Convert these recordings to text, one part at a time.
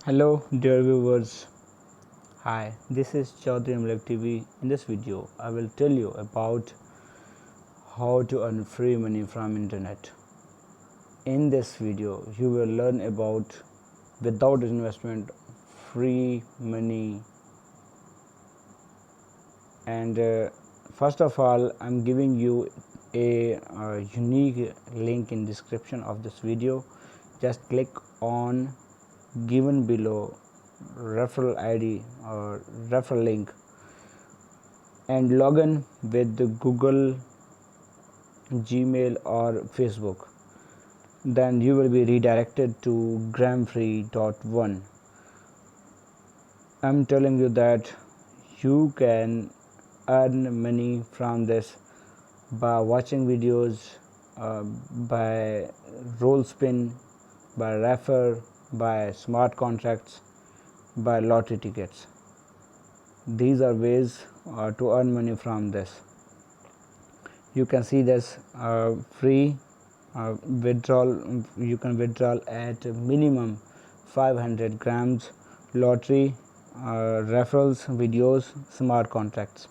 Hello dear viewers, hi, this is Chaudhary Malik TV. In this video, I will tell you about how to earn free money from internet. In this video, you will learn about without investment free money, and first of all, I'm giving you a unique link in description of this video. Just click on given below referral ID or referral link and log in with the Google, Gmail or Facebook. Then you will be redirected to Gramfree.1. I'm telling you that you can earn money from this by watching videos, by roll spin, by refer, by smart contracts, by lottery tickets. These are ways to earn money from this. You can see this free withdrawal. You can withdraw at minimum 500 grams, lottery, referrals, videos, smart contracts.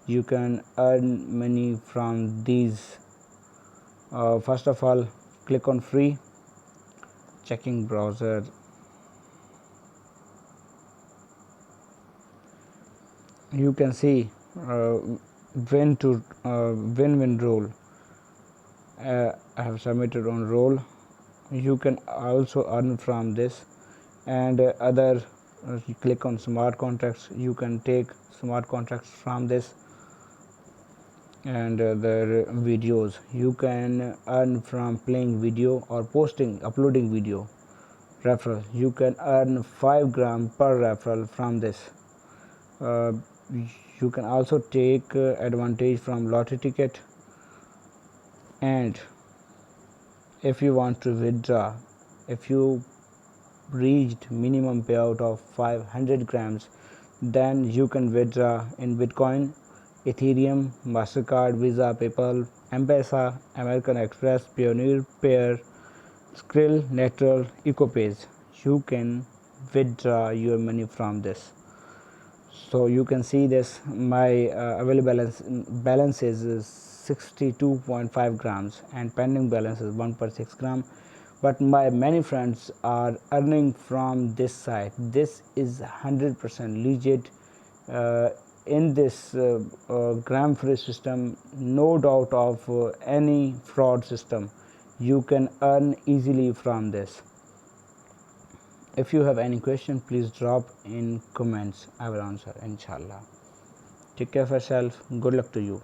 You can earn money from these. First of all, click on free, checking browser. You can see when roll. I have submitted on roll. You can also earn from this, and other you click on smart contracts. You can take smart contracts from this, and the videos you can earn from playing video or uploading video. Referral, you can earn 5 gram per referral from this. You can also take advantage from lottery ticket, and if you want to withdraw, if you reached minimum payout of 500 grams, then you can withdraw in Bitcoin, Ethereum, MasterCard, Visa, PayPal, M-Pesa, American Express, Pioneer, Pair, Skrill, Natural, EcoPage. You can withdraw your money from this. So you can see this, my available balance is 62.5 grams and pending balance is 1.6 gram, but my many friends are earning from this site. This is 100% legit. In this Gramfree system, no doubt of any fraud system. You can earn easily from this. If you have any question, please drop in comments. I will answer, inshallah. Take care of yourself. Good luck to you.